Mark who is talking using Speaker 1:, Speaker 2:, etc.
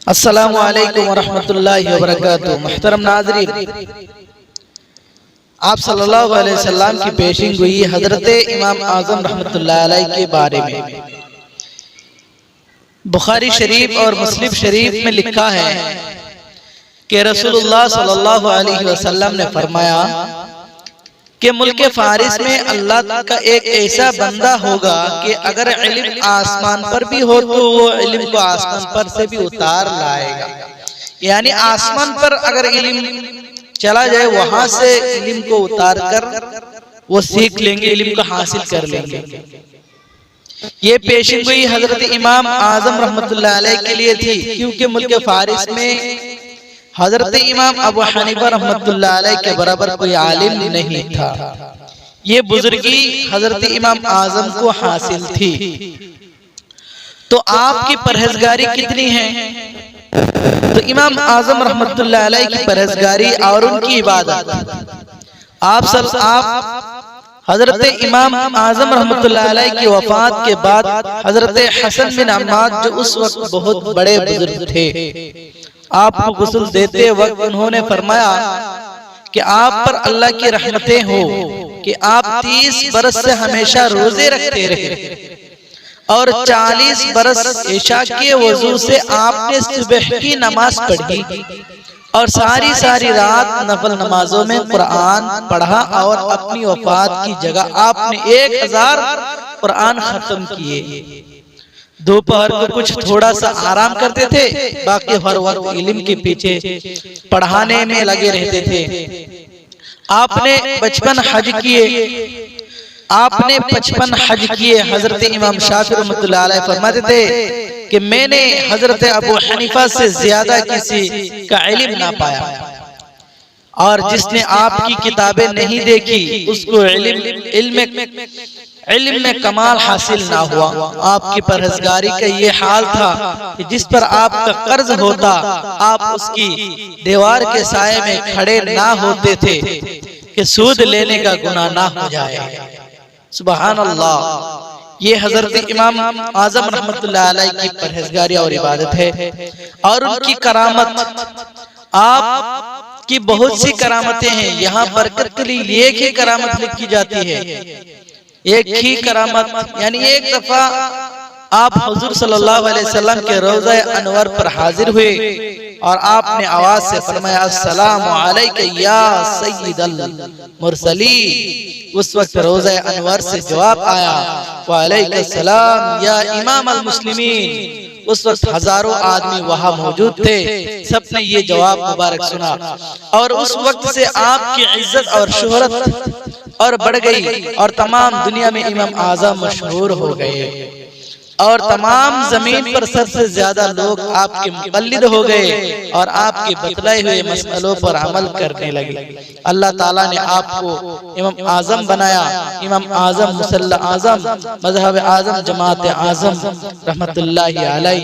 Speaker 1: अस्सलामु अलैकुम वरहमतुल्लाहि वबरकातुहू। मुहतरम नाज़रीन, आप सल्लल्लाहु अलैहि वसल्लम की पेशिंग हुई हजरत इमाम आज़म रहमतुल्लाह अलैह के बारे में बुखारी शरीफ और मुस्लिम शरीफ में लिखा है कि रसूलुल्लाह सल्लल्लाहु अलैहि वसल्लम ने फरमाया कि मुल्क फारिस में अल्लाह का एक ऐसा बंदा होगा कि अगर इल्म आसमान पर भी हो तो वो इल्म को आसमान पर से भी उतार लाएगा। यानी आसमान पर अगर इल्म चला जाए वहां से इल्म को उतार कर वो सीख लेंगे, इल्म को हासिल कर लेंगे। ये पेशिंग हुई हजरत इमाम आजम रहमतुल्लाह अलैह के लिए थी, क्योंकि मुल्क फारिस में हजरत इमाम अबू हनीफा रहमतुल्लाह अलैह के बराबर कोई आलिम नहीं था। ये बुजुर्गी हजरत इमाम आजम को हासिल थी। तो आपकी परहेजगारी कितनी है? तो इमाम आजम रहमतुल्लाह अलैह की परहेजगारी और उनकी इबादत, आप हजरत इमाम आजम रहमतुल्लाह अलैह की वफात के बाद हजरत हसन बिन अम्माद जो उस वक्त बहुत बड़े बुजुर्ग थे, आपको गुस्ल देते वक्त उन्होंने फरमाया कि आप पर अल्लाह की रहमतें हो कि आप 30 बरस से हमेशा रोजे रखते रहे और 40 बरस इशा के वजू से आपने सुबह की नमाज पढ़ी और सारी रात नफल नमाजों में कुरान पढ़ा और अपनी वफात की जगह आपने 1000 कुरान खत्म किए। दोपहर को कुछ थोड़ा सा आराम करते थे, बाकी हर वक्त इल्म के पीछे पढ़ाने में लगे रहते थे। आपने 55 हज किए। हजरत इमाम शाफी रहमतुल्लाह अलैह फरमाते थे कि मैंने हजरत अबू हनीफा से ज्यादा किसी का इल्म ना पाया, और जिसने आपकी किताबें नहीं देखी उसको इल्म में कमाल हासिल ना हुआ। आपकी परहेजगारी का ये हाल था कि जिस पर आपका कर्ज होता आप उसकी दीवार के साये में खड़े ना होते थे कि सूद लेने का गुनाह ना हो जाए। सुभान अल्लाह। ये हजरत इमाम आजम रहमतुल्लाह अलैह की परहेजगारी और इबादत है। और उनकी करामत, आप की बहुत सी करामतें हैं। यहाँ बरकत के लिए एक ही करामत लिखी जाती है, एक ही करामत। यानी एक दफा आप हुजूर सल्लल्लाहु अलैहि वसल्लम के रोज़ा अनवर पर हाजिर हुए और आपने आवाज से फरमाया अस्सलामु अलैका या सय्यिदल मुरसलीन। उस वक्त रोज़ा अनवर से जवाब आया वालैकुम सलाम या इमाम अल मुस्लिमीन। उस वक्त हजारों आदमी वहां मौजूद थे, सबने ये जवाब मुबारक सुना और उस वक्त से आपकी इज्जत और शोहरत और बढ़ गई और तमाम दुनिया में इमाम आजम मशहूर हो गए और तमाम जमीन पर सबसे ज्यादा लोग आपके मुक़ल्लिद हो गए और आपके बतलाए हुए मसलों पर अमल करने लगे। अल्लाह ताला ने आपको इमाम आजम बनाया, इमाम आजम, मुसल्ला आजम, मज़हब आजम, जमात आजम रहमतुल्लाहि अलैह।